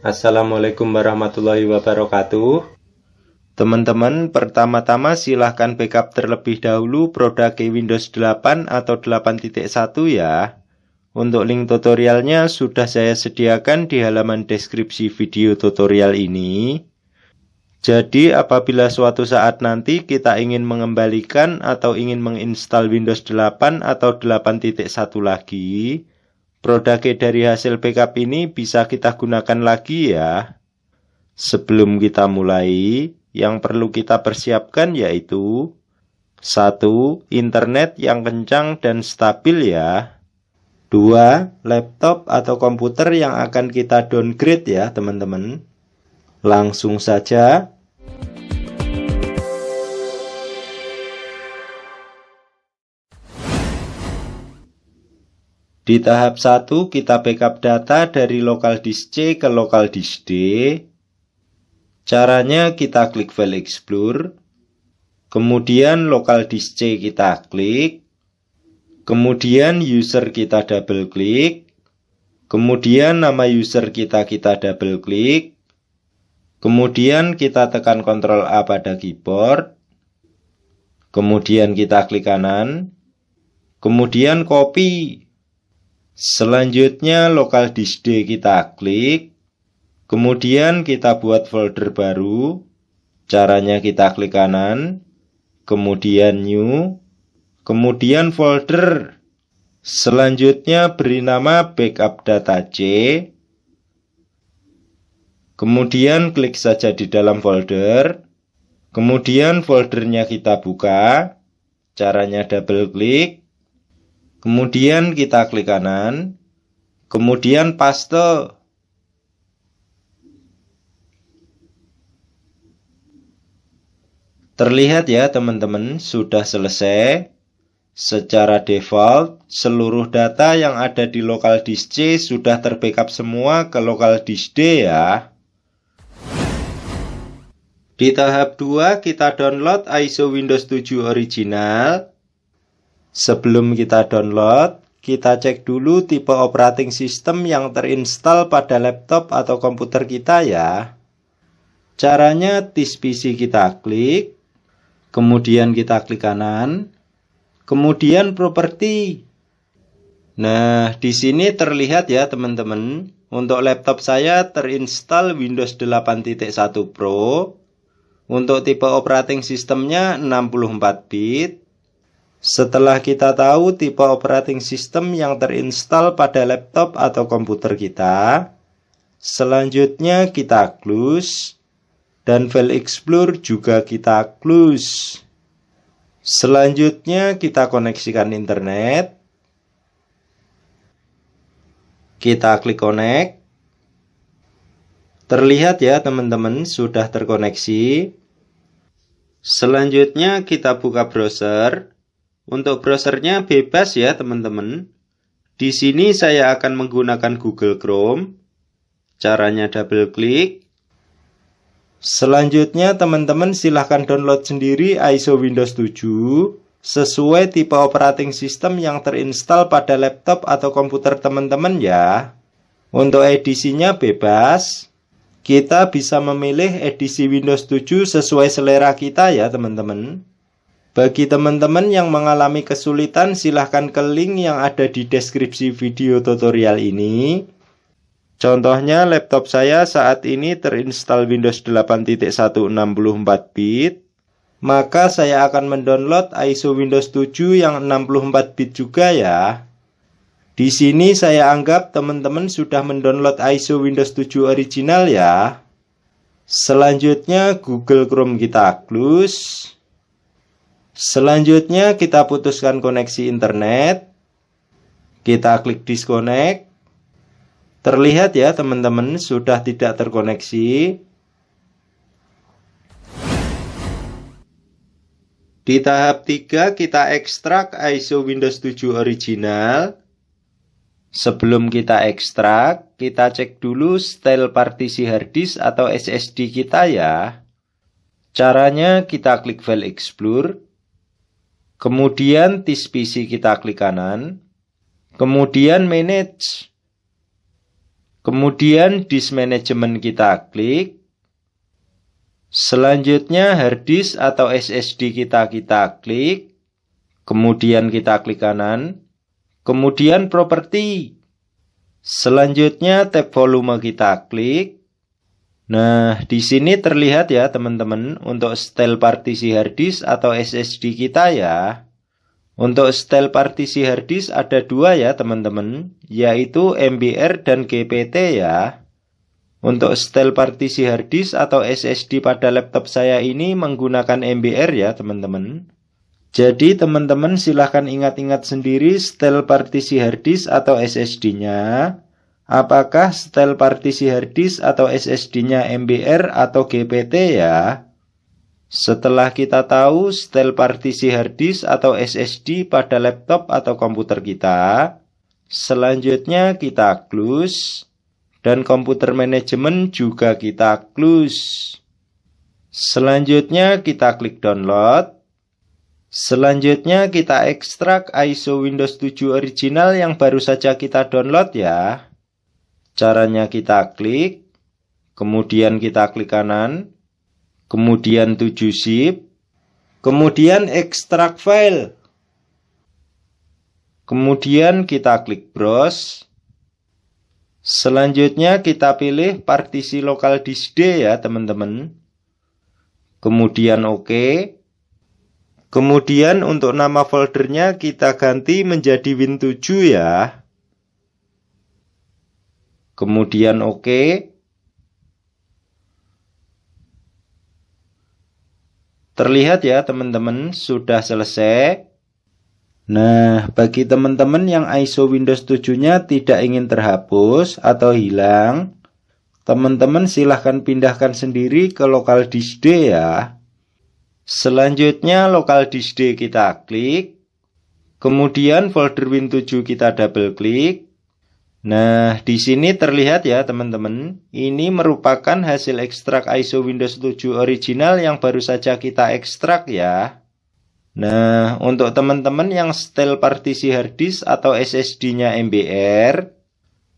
Assalamualaikum warahmatullahi wabarakatuh. Teman-teman, pertama-tama silahkan backup terlebih dahulu produk Windows 8 atau 8.1 ya. Untuk link tutorialnya sudah saya sediakan di halaman deskripsi video tutorial ini. Jadi apabila suatu saat nanti kita ingin mengembalikan atau ingin menginstal Windows 8 atau 8.1 lagi, produk dari hasil backup ini bisa kita gunakan lagi ya. Sebelum kita mulai, yang perlu kita persiapkan yaitu 1. Internet yang kencang dan stabil ya. 2. Laptop atau komputer yang akan kita downgrade ya teman-teman. Langsung saja. Di tahap 1 kita backup data dari local disk C ke local disk D. Caranya kita klik File Explorer, kemudian local disk C kita klik, kemudian user kita double klik, kemudian nama user kita double klik, kemudian kita tekan Ctrl A pada keyboard, kemudian kita klik kanan, kemudian copy. Selanjutnya local disk D kita klik, kemudian kita buat folder baru. Caranya kita klik kanan, kemudian new, kemudian folder. Selanjutnya beri nama backup data C. Kemudian klik saja di dalam folder. Kemudian foldernya kita buka. Caranya double klik. Kemudian kita klik kanan, kemudian paste. Terlihat ya teman-teman, sudah selesai. Secara default, seluruh data yang ada di local disk C sudah terbackup semua ke local disk D ya. Di tahap 2 kita download ISO Windows 7 original. Sebelum kita download, kita cek dulu tipe operating system yang terinstall pada laptop atau komputer kita ya. Caranya this PC kita klik, kemudian kita klik kanan, kemudian properti. Nah, di sini terlihat ya teman-teman, untuk laptop saya terinstall Windows 8.1 Pro. Untuk tipe operating systemnya 64 bit. Setelah kita tahu tipe operating system yang terinstall pada laptop atau komputer kita, selanjutnya kita close, dan File Explorer juga kita close. Selanjutnya kita koneksikan internet. Kita klik connect. Terlihat ya teman-teman, sudah terkoneksi. Selanjutnya kita buka browser. Untuk browsernya bebas ya teman-teman. Di sini saya akan menggunakan Google Chrome. Caranya double klik. Selanjutnya teman-teman silahkan download sendiri ISO Windows 7 sesuai tipe operating system yang terinstall pada laptop atau komputer teman-teman ya. Untuk edisinya bebas. Kita bisa memilih edisi Windows 7 sesuai selera kita ya teman-teman. Bagi teman-teman yang mengalami kesulitan, silahkan ke link yang ada di deskripsi video tutorial ini. Contohnya laptop saya saat ini terinstall Windows 8.1 64 bit. Maka saya akan mendownload ISO Windows 7 yang 64 bit juga ya. Di sini saya anggap teman-teman sudah mendownload ISO Windows 7 original ya. Selanjutnya Google Chrome kita close. Selanjutnya kita putuskan koneksi internet. Kita klik disconnect. Terlihat ya teman-teman sudah tidak terkoneksi. Di tahap 3 kita ekstrak ISO Windows 7 original. Sebelum kita ekstrak, kita cek dulu style partisi harddisk atau SSD kita ya. Caranya kita klik File Explorer. Kemudian this PC kita klik kanan, kemudian manage. Kemudian disk management kita klik. Selanjutnya hard disk atau SSD kita klik. Kemudian kita klik kanan. Kemudian properti. Selanjutnya tab volume kita klik. Nah, di sini terlihat ya teman-teman untuk style partisi hard disk atau SSD kita ya. Untuk style partisi hard disk ada dua ya teman-teman, yaitu MBR dan GPT ya. Untuk style partisi hard disk atau SSD pada laptop saya ini menggunakan MBR ya teman-teman. Jadi teman-teman silahkan ingat-ingat sendiri style partisi hard disk atau SSD-nya. Apakah style partisi hard disk atau SSD-nya MBR atau GPT ya? Setelah kita tahu style partisi hard disk atau SSD pada laptop atau komputer kita, selanjutnya kita close, dan komputer manajemen juga kita close. Selanjutnya kita klik download. Selanjutnya kita ekstrak ISO Windows 7 original yang baru saja kita download ya. Caranya kita klik, kemudian kita klik kanan, kemudian 7 zip, kemudian ekstrak file. Kemudian kita klik browse. Selanjutnya kita pilih partisi lokal disk D ya teman-teman. Kemudian OK. Kemudian untuk nama foldernya kita ganti menjadi Win7 ya. Kemudian OK. Terlihat ya teman-teman, sudah selesai. Nah, bagi teman-teman yang ISO Windows 7-nya tidak ingin terhapus atau hilang, teman-teman silahkan pindahkan sendiri ke lokal disk D ya. Selanjutnya lokal disk D kita klik, kemudian folder Win7 kita double klik. Nah, di sini terlihat ya teman-teman, ini merupakan hasil ekstrak ISO Windows 7 original yang baru saja kita ekstrak ya. Nah, untuk teman-teman yang style partisi hard disk atau SSD-nya MBR,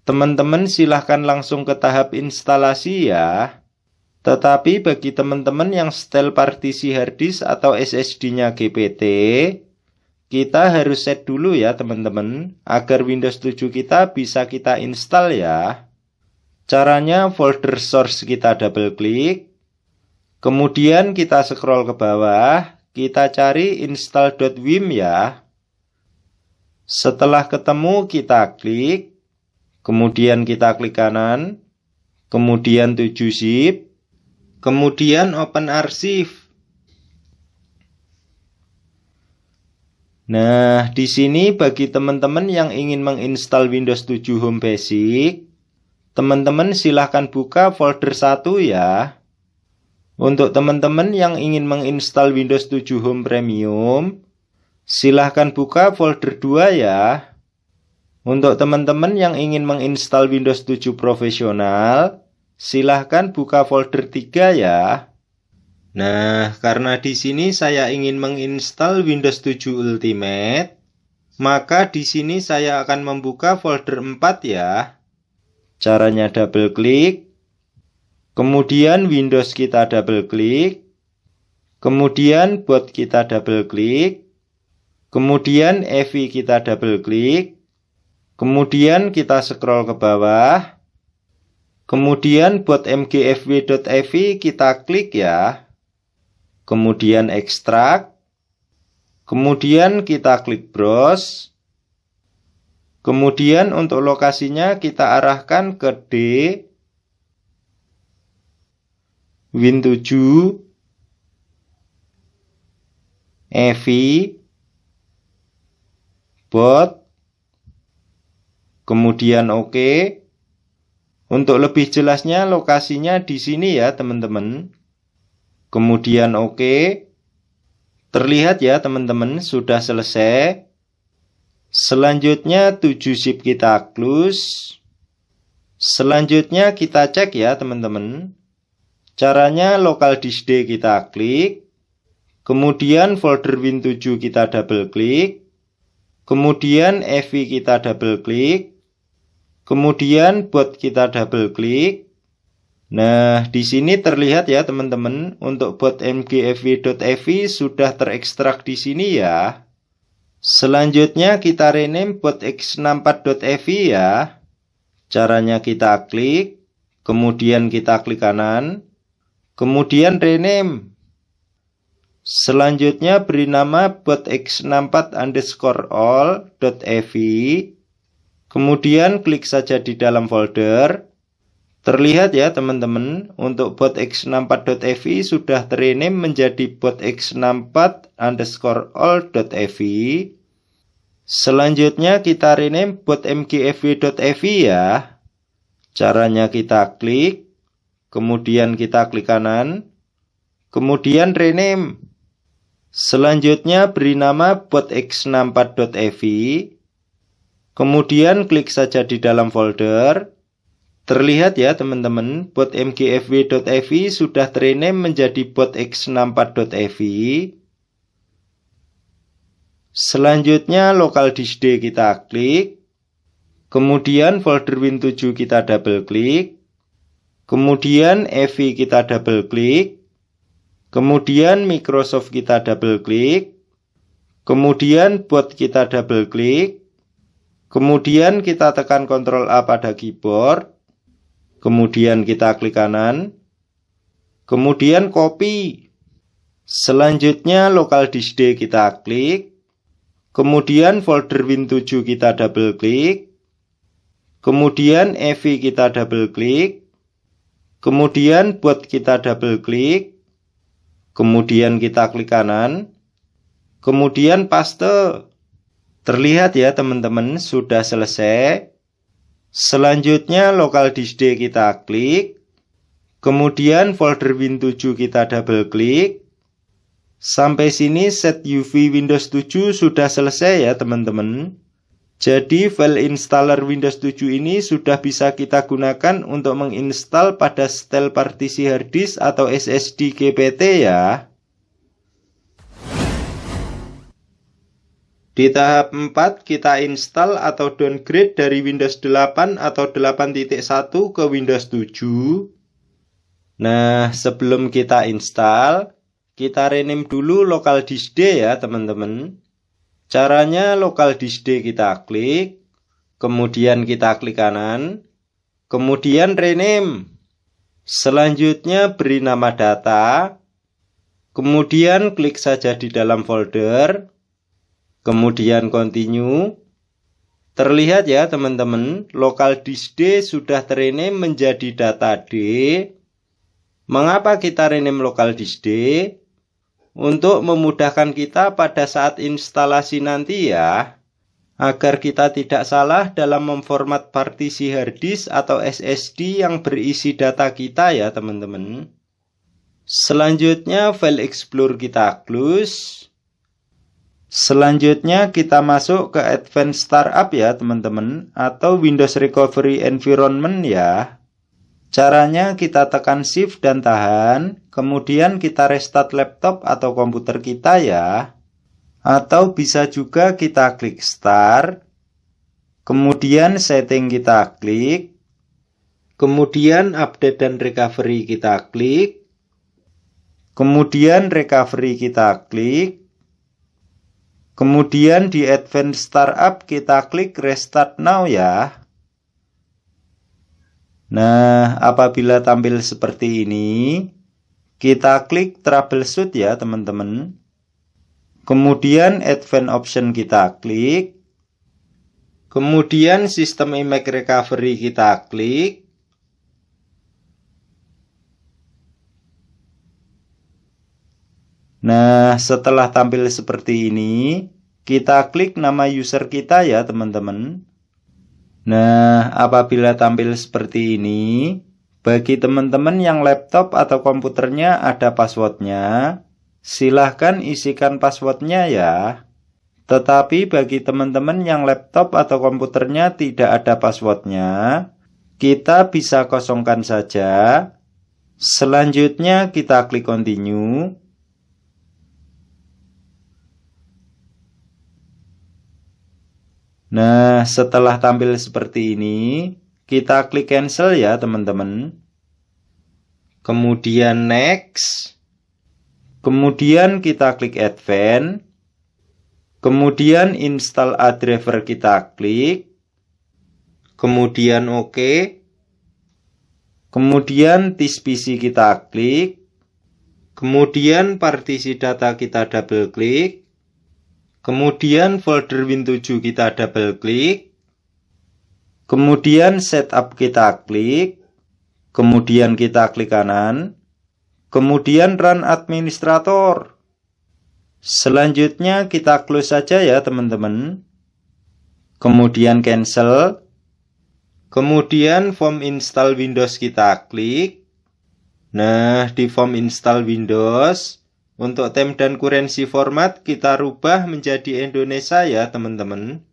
teman-teman silahkan langsung ke tahap instalasi ya. Tetapi bagi teman-teman yang style partisi hard disk atau SSD-nya GPT, kita harus set dulu ya teman-teman, agar Windows 7 kita bisa kita install ya. Caranya folder source kita double klik, kemudian kita scroll ke bawah, kita cari install.wim ya. Setelah ketemu kita klik, kemudian kita klik kanan, kemudian 7 zip, kemudian open archive. Nah, di sini bagi teman-teman yang ingin menginstal Windows 7 Home Basic, teman-teman silahkan buka folder 1 ya. Untuk teman-teman yang ingin menginstal Windows 7 Home Premium, silahkan buka folder 2 ya. Untuk teman-teman yang ingin menginstal Windows 7 Profesional, silahkan buka folder 3 ya. Nah, karena di sini saya ingin menginstal Windows 7 Ultimate, maka di sini saya akan membuka folder 4 ya. Caranya double klik, kemudian Windows kita double klik, kemudian boot kita double klik, kemudian EVI kita double klik, kemudian kita scroll ke bawah, kemudian boot mgfw.evi kita klik ya. Kemudian ekstrak, kemudian kita klik browse, kemudian untuk lokasinya kita arahkan ke D, Win7, EVI, boot, kemudian OK. Untuk lebih jelasnya lokasinya di sini ya teman-teman. Kemudian OK. Terlihat ya teman-teman, sudah selesai. Selanjutnya 7 zip kita close. Selanjutnya kita cek ya teman-teman. Caranya lokal disk D kita klik. Kemudian folder Win7 kita double klik. Kemudian EVI kita double klik. Kemudian buat kita double klik. Nah, di sini terlihat ya teman-teman, untuk bot mgfw.evi sudah terekstrak di sini ya. Selanjutnya kita rename bot x64.evi ya. Caranya kita klik, kemudian kita klik kanan, kemudian rename. Selanjutnya beri nama bot x64_all.evi. Kemudian klik saja di dalam folder. Terlihat ya teman-teman, untuk bot x64.evi sudah terename menjadi bot x64_all.evi. Selanjutnya kita rename bot mgfw.evi ya. Caranya kita klik, kemudian kita klik kanan, kemudian rename. Selanjutnya beri nama bot x64.evi. Kemudian klik saja di dalam folder. Terlihat ya teman-teman, bot mgfw.evi sudah terename menjadi bot x64.evi. Selanjutnya local disk D kita klik. Kemudian folder Win7 kita double klik. Kemudian EVI kita double klik. Kemudian Microsoft kita double klik. Kemudian bot kita double klik. Kemudian kita tekan Ctrl A pada keyboard. Kemudian kita klik kanan. Kemudian copy. Selanjutnya local disk D kita klik. Kemudian folder Win7 kita double klik. Kemudian EVI kita double klik. Kemudian bot kita double klik. Kemudian kita klik kanan. Kemudian paste. Terlihat ya teman-teman, sudah selesai. Selanjutnya local disk D kita klik. Kemudian folder Win7 kita double klik. Sampai sini set UV Windows 7 sudah selesai ya teman-teman. Jadi file installer Windows 7 ini sudah bisa kita gunakan untuk menginstal pada setel partisi harddisk atau SSD GPT ya. Di tahap 4 kita install atau downgrade dari Windows 8 atau 8.1 ke Windows 7. Nah, sebelum kita install, kita rename dulu local disk D ya teman-teman. Caranya local disk D kita klik, kemudian kita klik kanan, kemudian rename. Selanjutnya beri nama data, kemudian klik saja di dalam folder. Kemudian continue. Terlihat ya teman-teman, local disk D sudah terename menjadi data D. Mengapa kita rename local disk D? Untuk memudahkan kita pada saat instalasi nanti ya, agar kita tidak salah dalam memformat partisi harddisk atau SSD yang berisi data kita ya teman-teman. Selanjutnya file explorer kita close. Selanjutnya kita masuk ke Advanced Startup ya teman-teman, atau Windows Recovery Environment ya. Caranya kita tekan Shift dan tahan, kemudian kita restart laptop atau komputer kita ya. Atau bisa juga kita klik Start, kemudian Setting kita klik, kemudian Update dan Recovery kita klik, kemudian Recovery kita klik, kemudian di Advanced Startup kita klik Restart Now ya. Nah, apabila tampil seperti ini, kita klik Troubleshoot ya teman-teman. Kemudian Advanced Option kita klik. Kemudian System Image Recovery kita klik. Nah, setelah tampil seperti ini, kita klik nama user kita ya teman-teman. Nah, apabila tampil seperti ini, bagi teman-teman yang laptop atau komputernya ada passwordnya, silahkan isikan passwordnya ya. Tetapi bagi teman-teman yang laptop atau komputernya tidak ada passwordnya, kita bisa kosongkan saja. Selanjutnya kita klik continue. Nah, setelah tampil seperti ini, kita klik cancel ya teman-teman. Kemudian next. Kemudian kita klik advance. Kemudian install a driver kita klik. Kemudian OK. Kemudian this PC kita klik. Kemudian partisi data kita double klik. Kemudian folder Win7 kita double klik. Kemudian setup kita klik. Kemudian kita klik kanan. Kemudian run administrator. Selanjutnya kita close saja ya teman-teman. Kemudian cancel. Kemudian form install Windows kita klik. Nah, di form install Windows, untuk tem dan currency format kita rubah menjadi Indonesia ya teman-teman.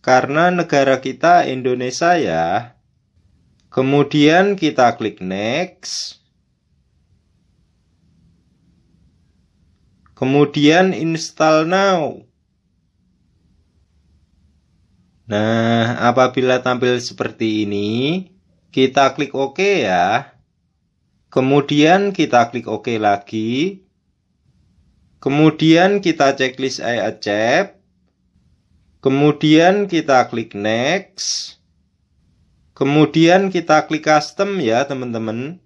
Karena negara kita Indonesia ya. Kemudian kita klik next. Kemudian install now. Nah, apabila tampil seperti ini, kita klik OK ya. Kemudian kita klik OK lagi. Kemudian kita checklist I accept. Kemudian kita klik next. Kemudian kita klik custom ya teman-teman.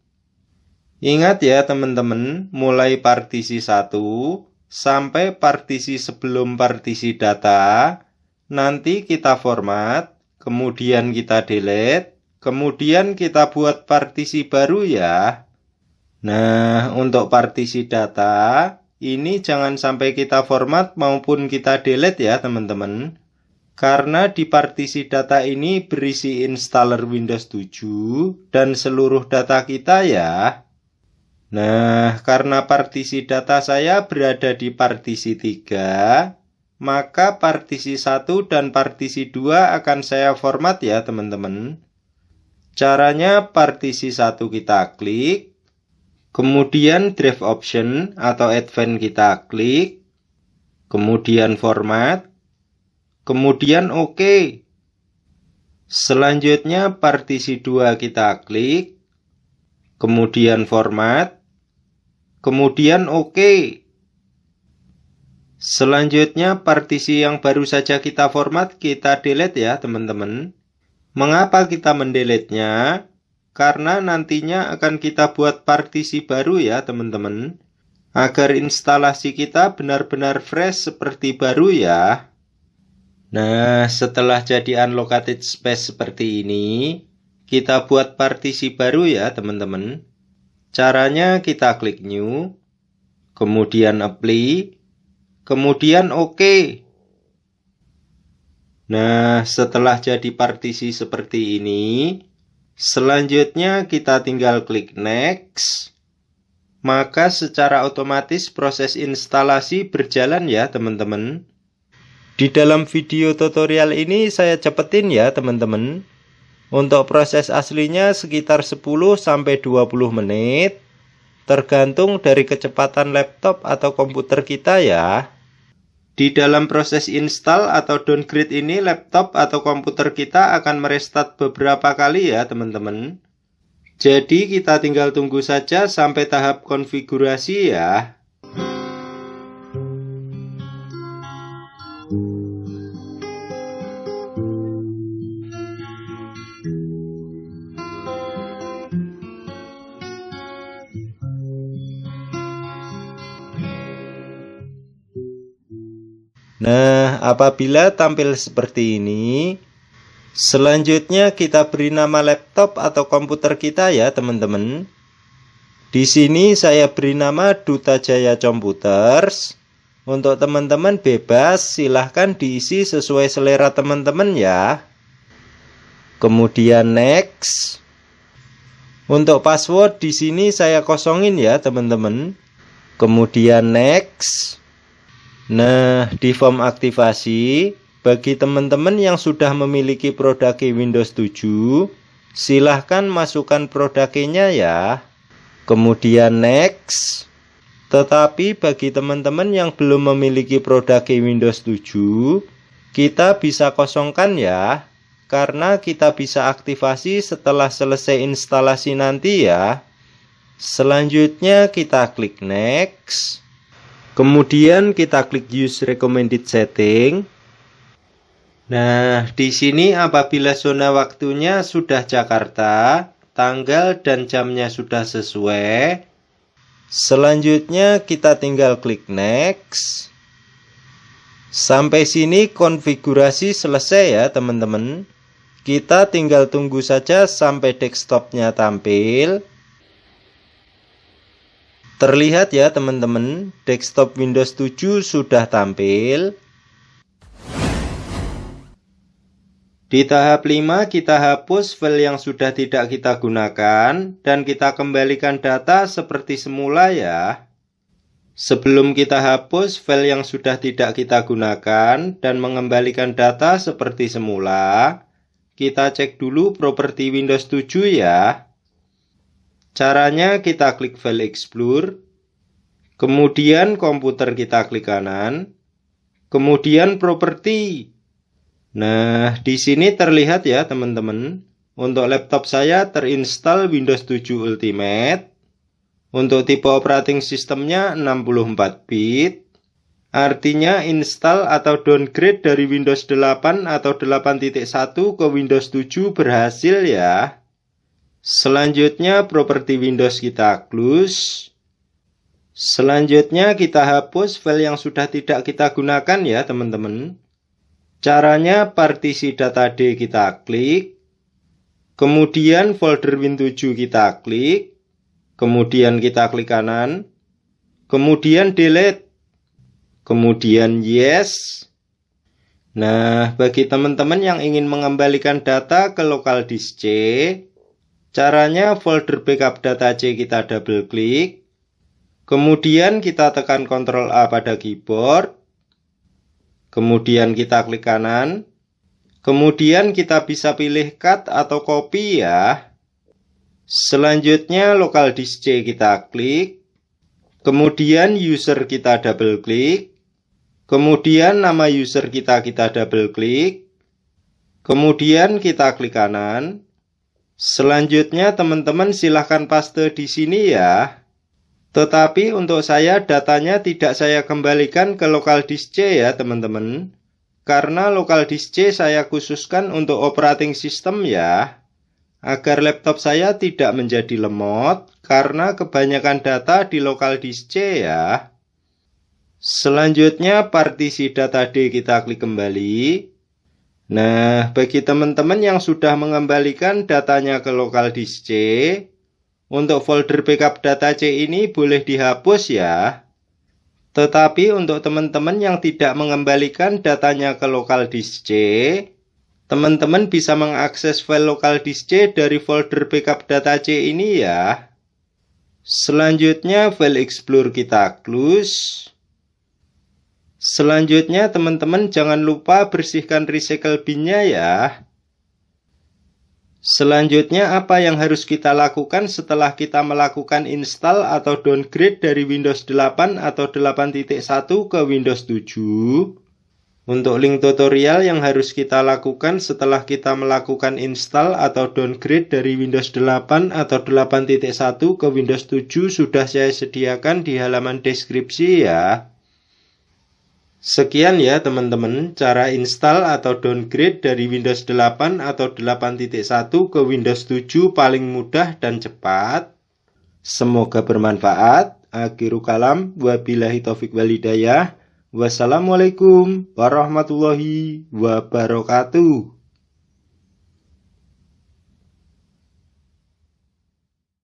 Ingat ya teman-teman, mulai partisi 1 sampai partisi sebelum partisi data, nanti kita format, kemudian kita delete, kemudian kita buat partisi baru ya. Nah, untuk partisi data, ini jangan sampai kita format maupun kita delete ya teman-teman. Karena di partisi data ini berisi installer Windows 7 dan seluruh data kita ya. Nah, karena partisi data saya berada di partisi 3, maka partisi 1 dan partisi 2 akan saya format ya teman-teman. Caranya partisi 1 kita klik. Kemudian drive option atau advance kita klik. Kemudian format. Kemudian OK. Selanjutnya partisi 2 kita klik. Kemudian format. Kemudian OK. Selanjutnya partisi yang baru saja kita format kita delete ya teman-teman. Mengapa kita mendelete-nya? Karena nantinya akan kita buat partisi baru ya teman-teman. Agar instalasi kita benar-benar fresh seperti baru ya. Nah, setelah jadi unallocated space seperti ini, kita buat partisi baru ya teman-teman. Caranya kita klik new, kemudian apply, kemudian OK. Nah, setelah jadi partisi seperti ini, selanjutnya kita tinggal klik next. Maka secara otomatis proses instalasi berjalan ya teman-teman. Di dalam video tutorial ini saya cepetin ya teman-teman. Untuk proses aslinya sekitar 10-20 menit. Tergantung dari kecepatan laptop atau komputer kita ya. Di dalam proses install atau downgrade ini laptop atau komputer kita akan merestart beberapa kali ya teman-teman. Jadi kita tinggal tunggu saja sampai tahap konfigurasi ya. Nah, apabila tampil seperti ini, selanjutnya kita beri nama laptop atau komputer kita ya teman-teman. Di sini saya beri nama Duta Jaya Computers. Untuk teman-teman bebas, silahkan diisi sesuai selera teman-teman ya. Kemudian next. Untuk password di sini saya kosongin ya teman-teman. Kemudian next. Nah, di form aktivasi, bagi teman-teman yang sudah memiliki produk Windows 7, silahkan masukkan produknya ya. Kemudian next. Tetapi bagi teman-teman yang belum memiliki produk Windows 7, Kita bisa kosongkan ya, karena kita bisa aktifasi setelah selesai instalasi nanti ya. Selanjutnya kita klik next. Kemudian kita klik use recommended setting. Nah, di sini apabila zona waktunya sudah Jakarta, tanggal dan jamnya sudah sesuai. Selanjutnya kita tinggal klik next. Sampai sini konfigurasi selesai ya teman-teman. Kita tinggal tunggu saja sampai desktopnya tampil. Terlihat ya teman-teman, desktop Windows 7 sudah tampil. Di tahap 5 kita hapus file yang sudah tidak kita gunakan dan kita kembalikan data seperti semula ya. Sebelum kita hapus file yang sudah tidak kita gunakan dan mengembalikan data seperti semula, kita cek dulu properti Windows 7 ya. Caranya kita klik File Explore, kemudian komputer kita klik kanan, kemudian Properti. Nah, di sini terlihat ya teman-teman, untuk laptop saya terinstall Windows 7 Ultimate, untuk tipe operating sistemnya 64 bit, artinya install atau downgrade dari Windows 8 atau 8.1 ke Windows 7 berhasil ya. Selanjutnya properti Windows kita close. Selanjutnya kita hapus file yang sudah tidak kita gunakan ya teman-teman. Caranya partisi data D kita klik. Kemudian folder Win7 kita klik. Kemudian kita klik kanan. Kemudian delete. Kemudian yes. Nah, bagi teman-teman yang ingin mengembalikan data ke local disk C, caranya folder backup data C kita double klik, kemudian kita tekan Ctrl A pada keyboard, kemudian kita klik kanan, kemudian kita bisa pilih cut atau copy ya. Selanjutnya local disk C kita klik, kemudian user kita double klik, kemudian nama user kita double klik, kemudian kita klik kanan. Selanjutnya teman-teman silahkan paste di sini ya. Tetapi untuk saya datanya tidak saya kembalikan ke local disk C ya teman-teman. Karena local disk C saya khususkan untuk operating system ya. Agar laptop saya tidak menjadi lemot karena kebanyakan data di local disk C ya. Selanjutnya partisi data D kita klik kembali. Nah, bagi teman-teman yang sudah mengembalikan datanya ke local disk C, untuk folder backup data C ini boleh dihapus ya. Tetapi untuk teman-teman yang tidak mengembalikan datanya ke local disk C, teman-teman bisa mengakses file local disk C dari folder backup data C ini ya. Selanjutnya File Explorer kita close. Selanjutnya teman-teman jangan lupa bersihkan recycle bin-nya ya. Selanjutnya apa yang harus kita lakukan setelah kita melakukan install atau downgrade dari Windows 8 atau 8.1 ke Windows 7? Untuk link tutorial yang harus kita lakukan setelah kita melakukan install atau downgrade dari Windows 8 atau 8.1 ke Windows 7 sudah saya sediakan di halaman deskripsi ya. Sekian ya teman-teman, cara install atau downgrade dari Windows 8 atau 8.1 ke Windows 7 paling mudah dan cepat. Semoga bermanfaat. Akhiru kalam, wabillahi taufik walhidayah. Wassalamualaikum warahmatullahi wabarakatuh.